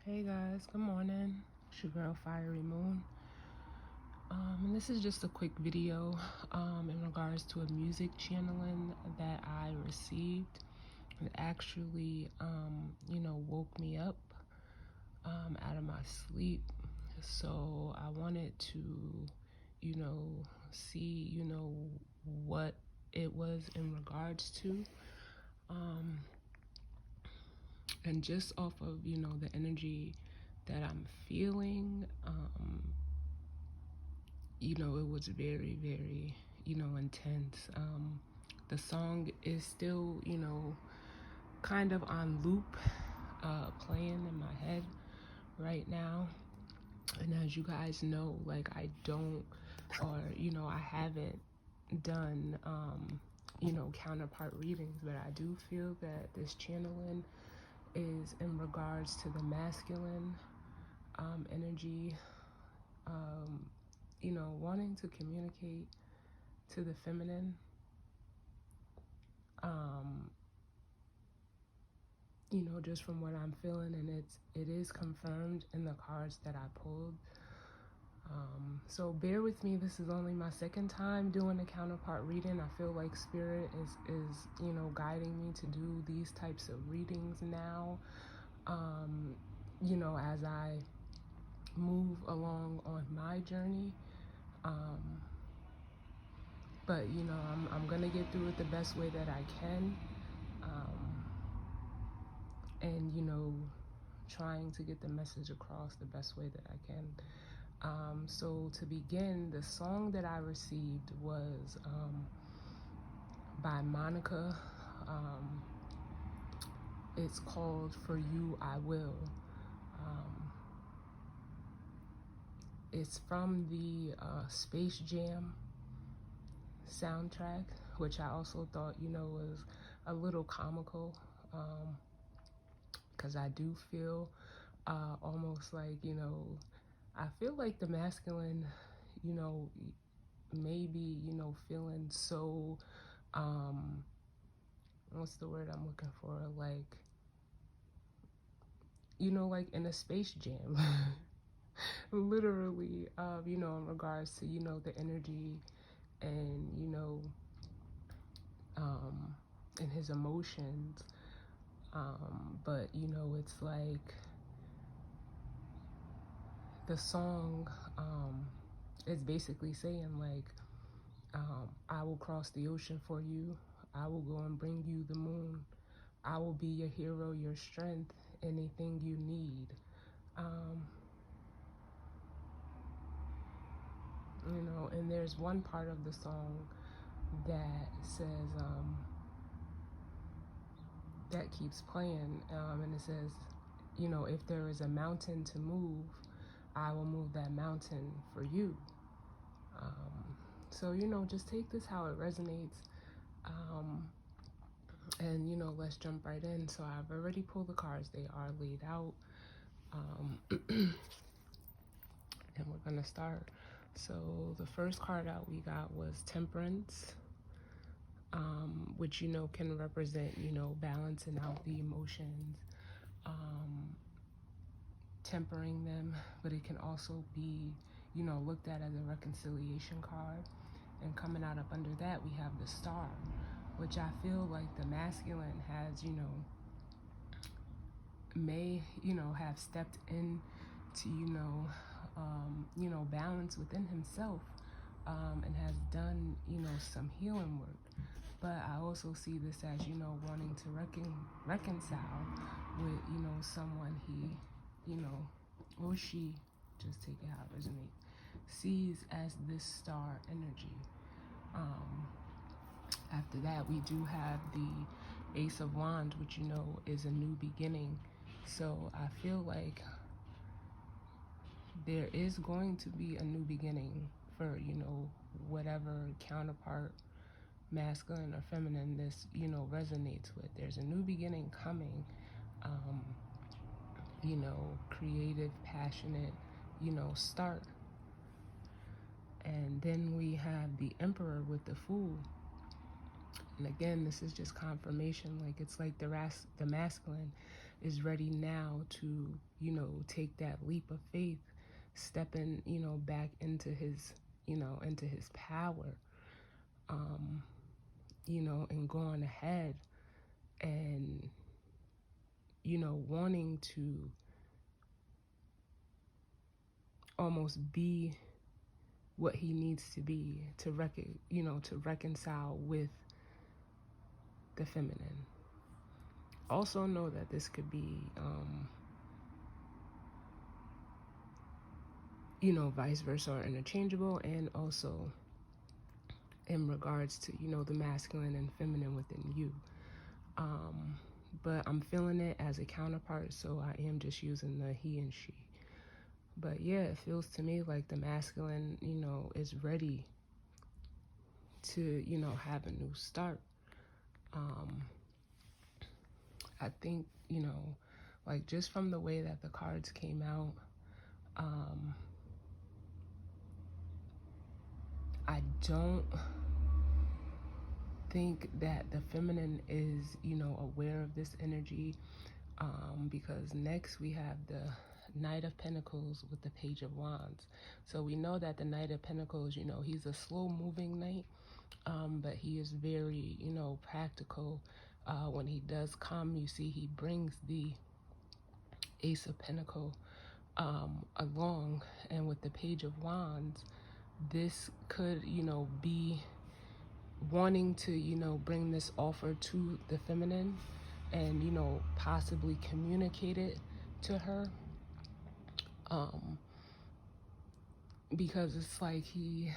Hey guys, good morning. It's your girl Fiery Moon. And this is just a quick video in regards to a music channeling that I received. It actually, woke me up out of my sleep. So I wanted to, see, what it was in regards to. And just off of, the energy that I'm feeling, it was very, very, intense. The song is still, kind of on loop, playing in my head right now. And as you guys know, like I haven't done, counterpart readings, but I do feel that this channeling is in regards to the masculine energy, wanting to communicate to the feminine. Just from what I'm feeling, and it is confirmed in the cards that I pulled. So bear with me. This is only my second time doing a counterpart reading. I feel like spirit is guiding me to do these types of readings now. As I move along on my journey. But I'm gonna get through it the best way that I can. And trying to get the message across the best way that I can. So to begin, the song that I received was by Monica. It's called For You I Will. It's from the Space Jam soundtrack, which I also thought, was a little comical, because I do feel almost like, I feel like the masculine, maybe, feeling so, what's the word I'm looking for? Like, like in a Space Jam, literally, in regards to, the energy and, and his emotions. But, it's like the song is basically saying, like, I will cross the ocean for you. I will go and bring you the moon. I will be your hero, your strength, anything you need. And there's one part of the song that says, that keeps playing, and it says, if there is a mountain to move, I will move that mountain for you. So, just take this how it resonates. And, let's jump right in. So I've already pulled the cards. They are laid out. And we're going to start. So the first card out we got was Temperance, which, can represent, balancing out the emotions, tempering them, but it can also be, looked at as a reconciliation card. And coming out up under that, we have the Star, which I feel like the masculine has, may, have stepped in to, balance within himself, and has done, some healing work. But I also see this as, wanting to reconcile with, someone he, or she, just take it how it resonates, sees as this star energy. After that, we do have the Ace of Wands, which, is a new beginning. So I feel like there is going to be a new beginning for, whatever counterpart, masculine or feminine, this, resonates with. There's a new beginning coming, creative, passionate, start. And then we have the Emperor with the Fool. And again, this is just confirmation. Like, it's like the masculine is ready now to, take that leap of faith, stepping, back into his, into his power, and going ahead and, wanting to almost be what he needs to be to to reconcile with the feminine. Also know that this could be, vice versa or interchangeable, and also in regards to, the masculine and feminine within you. But I'm feeling it as a counterpart, so I am just using the he and she. But yeah, it feels to me like the masculine, is ready to, have a new start. I think, like just from the way that the cards came out, I don't think that the feminine is, aware of this energy, because next we have the Knight of Pentacles with the Page of Wands. So we know that the Knight of Pentacles, he's a slow moving knight, but he is very, practical. When he does come, you see he brings the Ace of Pentacles along, and with the Page of Wands, this could, be wanting to, bring this offer to the feminine and, possibly communicate it to her. Because it's like he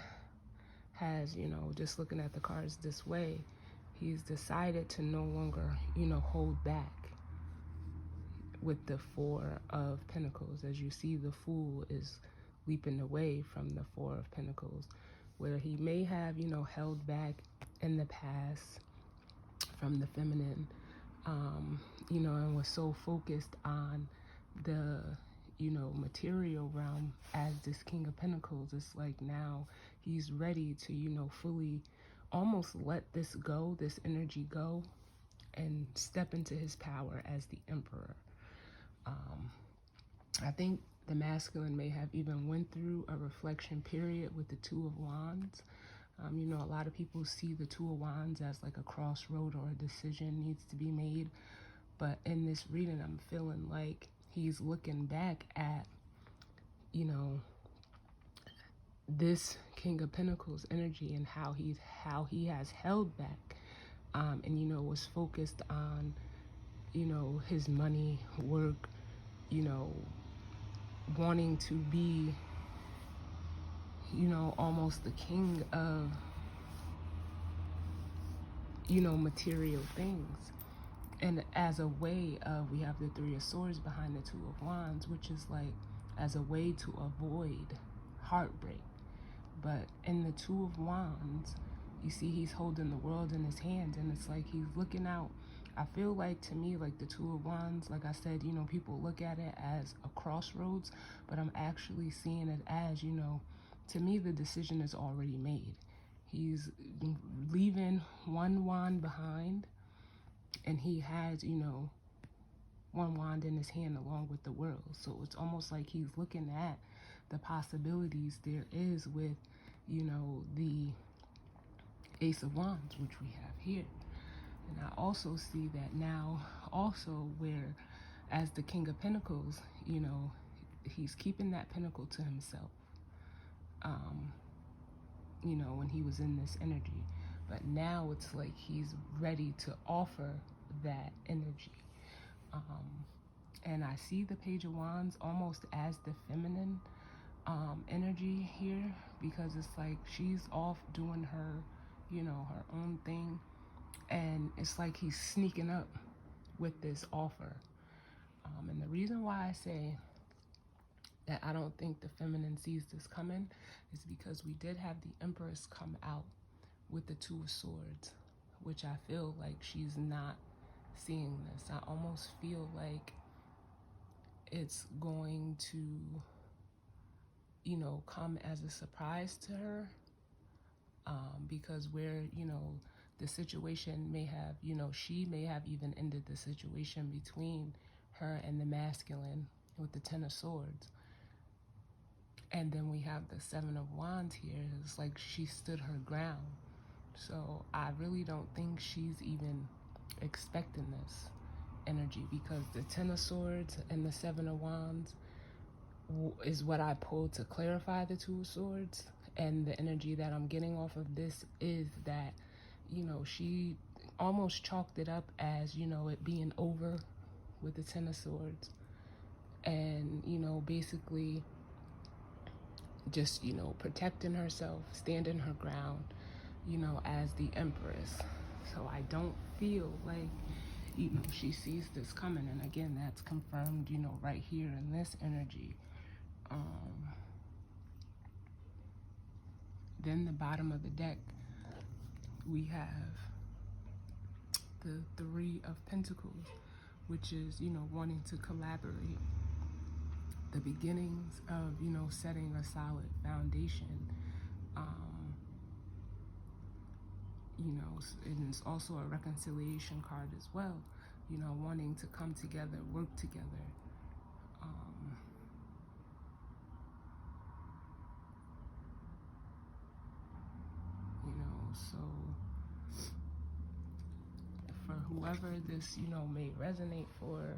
has, just looking at the cards this way, he's decided to no longer, hold back with the Four of Pentacles. As you see, the Fool is leaping away from the Four of Pentacles, where he may have, held back in the past from the feminine, and was so focused on the, material realm as this King of Pentacles. It's like now he's ready to, fully almost let this go, this energy go, and step into his power as the Emperor. I think the masculine may have even went through a reflection period with the Two of Wands. A lot of people see the Two of Wands as like a crossroad or a decision needs to be made. But in this reading, I'm feeling like he's looking back at, this King of Pentacles energy and how he has held back, and, was focused on, his money, work, wanting to be, almost the king of, material things. And as a way of, we have the Three of Swords behind the Two of Wands, which is like as a way to avoid heartbreak. But in the Two of Wands, you see he's holding the world in his hands, and it's like he's looking out. I feel like, to me, like the Two of Wands, like I said, people look at it as a crossroads, but I'm actually seeing it as, to me, the decision is already made. He's leaving one wand behind, and he has, one wand in his hand along with the world. So it's almost like he's looking at the possibilities there is with, the Ace of Wands, which we have here. And I also see that now also where, as the King of Pentacles, he's keeping that pentacle to himself, when he was in this energy. But now it's like he's ready to offer that energy. And I see the Page of Wands almost as the feminine energy here, because it's like she's off doing her, her own thing. And it's like he's sneaking up with this offer. And the reason why I say that I don't think the feminine sees this coming is because we did have the Empress come out with the Two of Swords, which I feel like she's not seeing this. I almost feel like it's going to, come as a surprise to her, because where, the situation may have, she may have even ended the situation between her and the masculine with the Ten of Swords. And then we have the Seven of Wands here. It's like she stood her ground. So I really don't think she's even expecting this energy, because the Ten of Swords and the Seven of Wands is what I pulled to clarify the Two of Swords. And the energy that I'm getting off of this is that, you know, she almost chalked it up as, you know, it being over with the Ten of Swords. And, you know, basically just, you know, protecting herself, standing her ground, you know, as the Empress. So I don't feel like, you know, she sees this coming. And again, that's confirmed, you know, right here in this energy. Then the bottom of the deck, we have the Three of Pentacles, which is, you know, wanting to collaborate. The beginnings of, you know, setting a solid foundation. You know, and it's also a reconciliation card as well. You know, wanting to come together, work together. You know, so for whoever this, you know, may resonate for,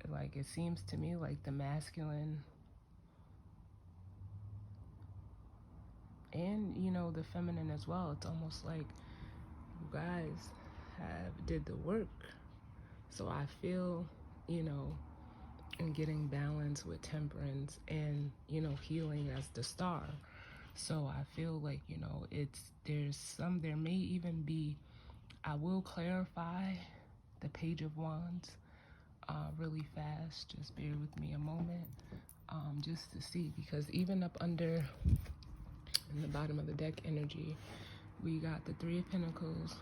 like, it seems to me like the masculine and, you know, the feminine as well. It's almost like you guys did the work. So I feel, you know, in getting balance with temperance and, you know, healing as the star. So I feel like, you know, there may even be, I will clarify the Page of Wands really fast. Just bear with me a moment, just to see, because even up under in the bottom of the deck energy, we got the Three of Pentacles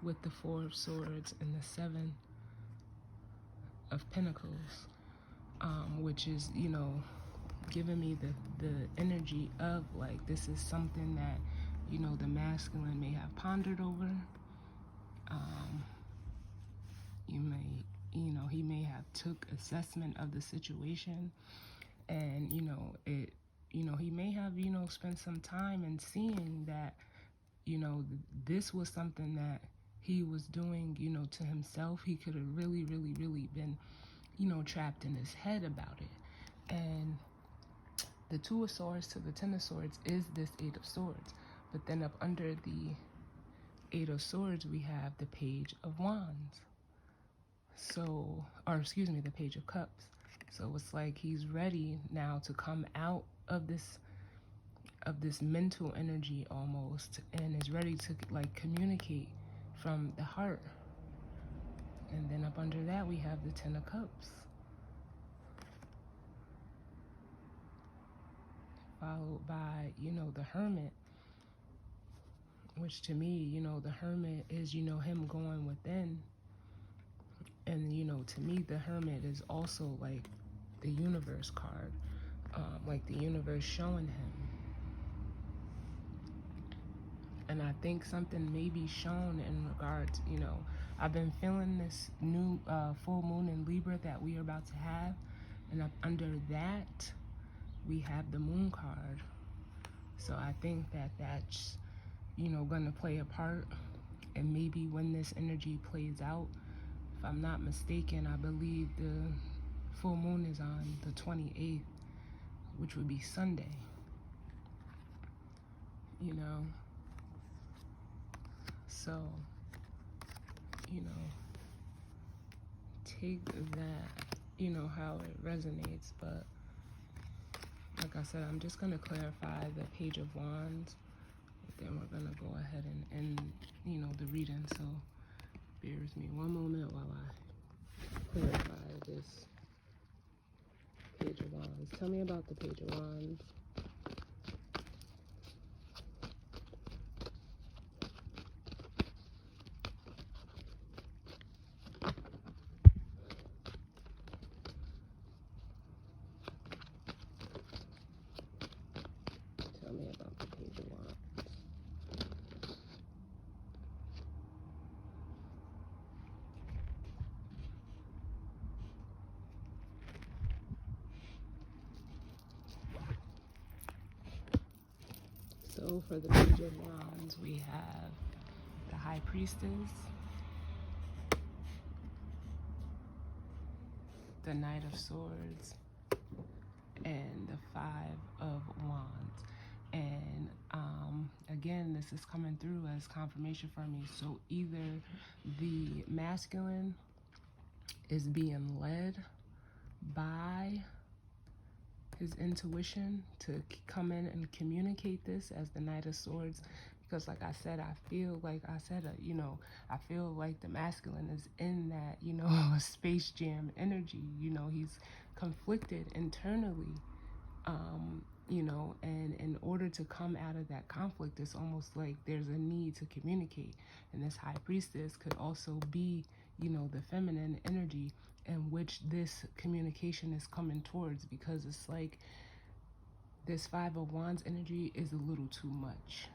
with the Four of Swords and the Seven of Pentacles, which is, you know, giving me the energy of, like, this is something that, you know, the masculine may have pondered over. He may have took assessment of the situation, and, you know, he may have, you know, spent some time in seeing that, you know, this was something that he was doing, you know, to himself. He could have really, really, really been, you know, trapped in his head about it. And the Two of Swords to the Ten of Swords is this Eight of Swords. But then up under the Eight of Swords, we have the Page of Wands. So, or excuse me, the Page of Cups. So it's like he's ready now to come out of this mental energy almost, and is ready to, like, communicate from the heart. And then up under that, we have the Ten of Cups, followed by, you know, the Hermit, which to me, you know, the Hermit is, you know, him going within. And, you know, to me, the Hermit is also like the universe card, like the universe showing him. And I think something may be shown in regards, you know, I've been feeling this new full moon in Libra that we are about to have. And up under that, we have the Moon card. So I think that that's, you know, going to play a part. And maybe when this energy plays out, if I'm not mistaken, I believe the full moon is on the 28th, which would be Sunday. You know, so, you know, take that, you know, how it resonates. But like I said, I'm just going to clarify the Page of Wands. Then we're going to go ahead and end, you know, the reading. So bear with me one moment while I clarify this Page of Wands. Tell me about the Page of Wands. Tell me about the Page of Wands. So for the major wands, we have the High Priestess, the Knight of Swords, and the Five of Wands. And again, this is coming through as confirmation for me. So either the masculine is being led by his intuition to come in and communicate this as the Knight of Swords, because like I said, I feel like I feel like the masculine is in that, a Space Jam energy. He's conflicted internally, and in order to come out of that conflict, it's almost like there's a need to communicate. And this High Priestess could also be, the feminine energy in which this communication is coming towards, because it's like this Five of Wands energy is a little too much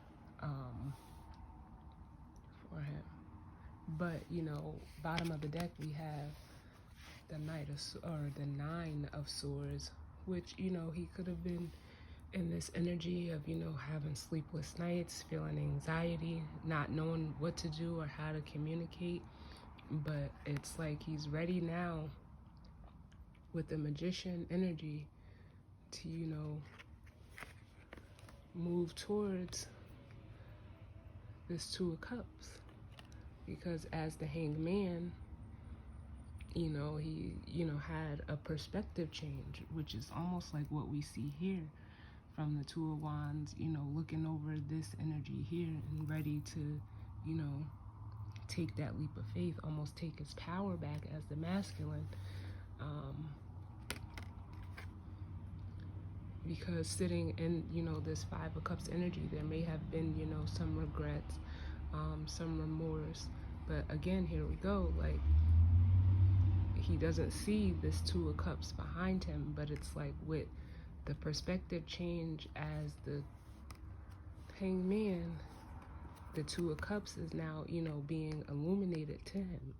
for him. But, bottom of the deck, we have the the Nine of Swords, which, he could have been in this energy of, having sleepless nights, feeling anxiety, not knowing what to do or how to communicate. But it's like he's ready now with the Magician energy to, move towards this Two of Cups. Because as the Hanged Man, he, had a perspective change, which is almost like what we see here from the Two of Wands, looking over this energy here and ready to, take that leap of faith, almost take his power back as the masculine. Because sitting in, this Five of Cups energy, there may have been, some regrets, some remorse. But again, here we go, like, he doesn't see this Two of Cups behind him, but it's like with the perspective change as the Hanged Man, the Two of Cups is now, being illuminated to him.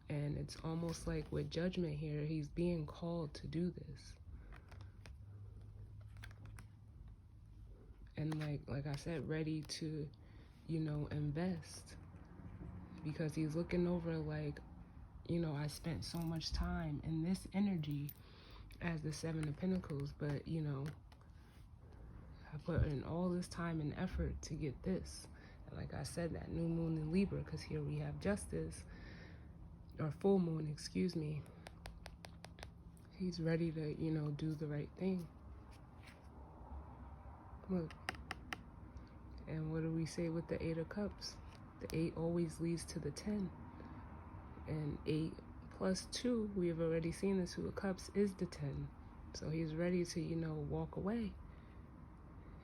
And it's almost like with Judgment here, he's being called to do this. And like I said, ready to, invest. Because he's looking over like, I spent so much time in this energy as the Seven of Pentacles, but, I put in all this time and effort to get this. And like I said, that new moon in Libra, because here we have Justice, or full moon, excuse me. He's ready to, do the right thing. Look. And what do we say with the Eight of Cups? The 8 always leads to the 10. And 8 plus 2, we have already seen the Two of Cups is the 10. So he's ready to, walk away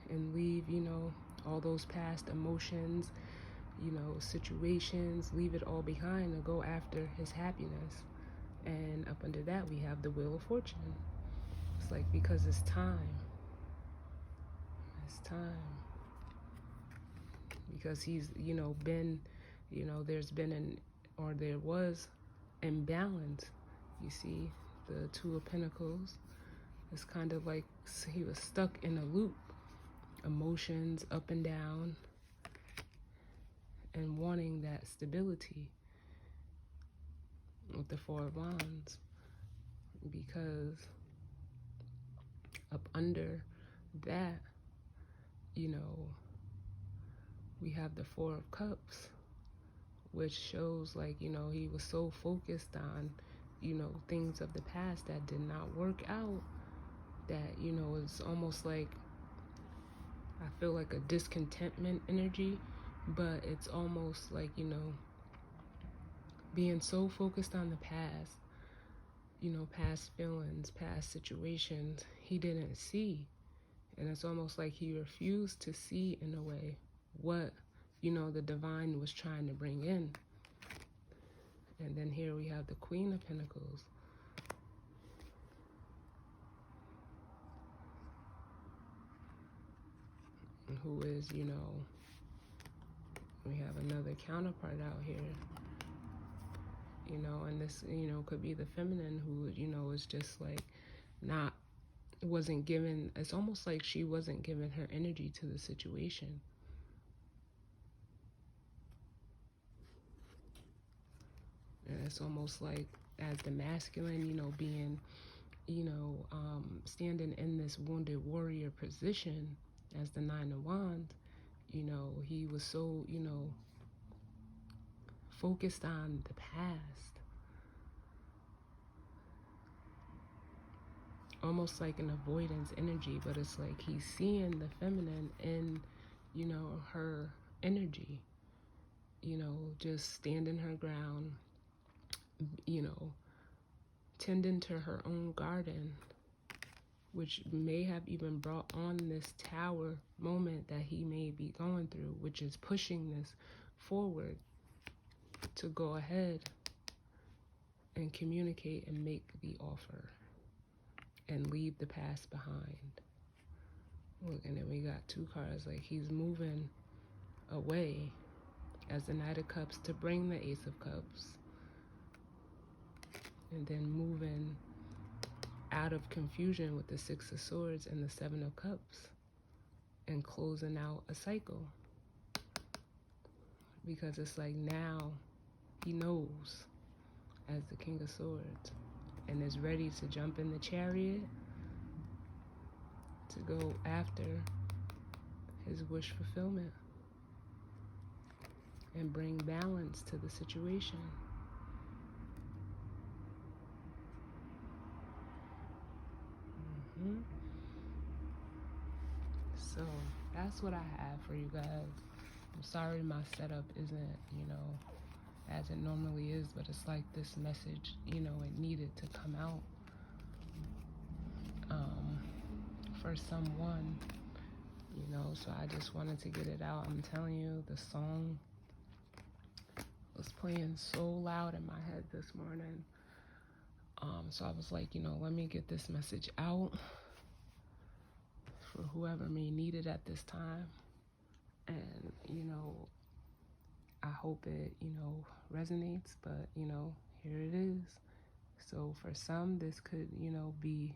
and leave, all those past emotions, situations, leave it all behind and go after his happiness. And up under that, we have the Wheel of Fortune. It's like, because it's time. It's time. Because he's, been, there's been there was imbalance. You see, the Two of Pentacles. It's kind of like he was stuck in a loop. Emotions up and down. And wanting that stability with the Four of Wands. Because up under that, we have the Four of Cups, which shows like, he was so focused on, things of the past that did not work out, that, it's almost like, I feel like a discontentment energy, but it's almost like, being so focused on the past, past feelings, past situations, he didn't see. And it's almost like he refused to see, in a way, what, the divine was trying to bring in. And then here we have the Queen of Pentacles. Who is, we have another counterpart out here. And this, could be the feminine who, is just like not wasn't given, it's almost like she wasn't giving her energy to the situation. And it's almost like as the masculine, being, standing in this wounded warrior position as the Nine of Wands, he was so, focused on the past, almost like an avoidance energy, but it's like he's seeing the feminine in, her energy, just standing her ground, tending to her own garden, which may have even brought on this tower moment that he may be going through, which is pushing this forward to go ahead and communicate and make the offer and leave the past behind. Look, and then we got two cards, like he's moving away as the Knight of Cups to bring the Ace of Cups, and then moving out of confusion with the Six of Swords and the Seven of Cups, and closing out a cycle. Because it's like now he knows as the King of Swords and is ready to jump in the chariot to go after his wish fulfillment and bring balance to the situation. So that's what I have for you guys. I'm sorry my setup isn't, as it normally is, but it's like this message, it needed to come out for someone, so I just wanted to get it out. I'm telling you, the song was playing so loud in my head this morning. So I was like, let me get this message out for whoever may need it at this time. And, I hope it, resonates, but, here it is. So for some, this could, be,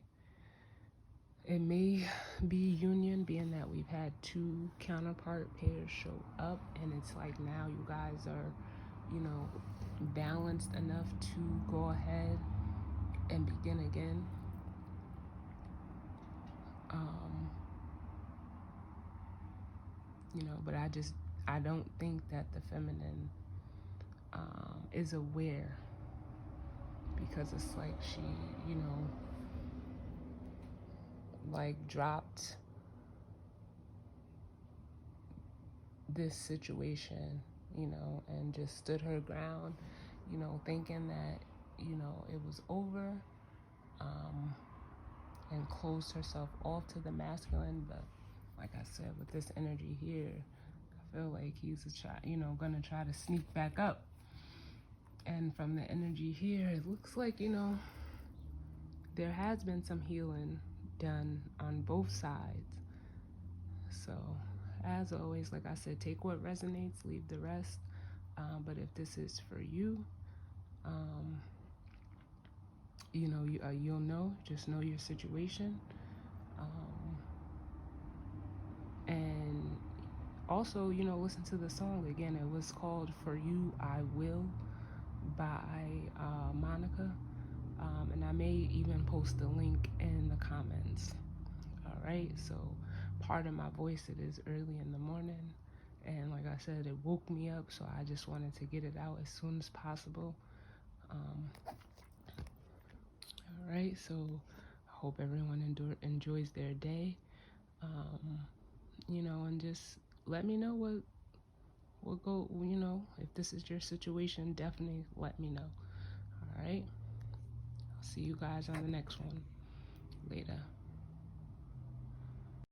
it may be union, being that we've had two counterpart pairs show up, and it's like now you guys are, balanced enough to go ahead and begin again. But I don't think that the feminine is aware, because it's like she, like dropped this situation, and just stood her ground, thinking that, it was over, and closed herself off to the masculine. But like I said, with this energy here, I feel like he's gonna try to sneak back up. And from the energy here, it looks like, there has been some healing done on both sides. So as always, like I said, take what resonates, leave the rest. But if this is for you, you'll know, just know your situation. And also, listen to the song again. It was called For You I Will by Monica. And I may even post the link in the comments. All right, so pardon my voice, it is early in the morning, and like I said, it woke me up, so I just wanted to get it out as soon as possible. All right, so I hope everyone enjoys their day, and just let me know what go, if this is your situation, definitely let me know. All right, I'll see you guys on the next one. Later.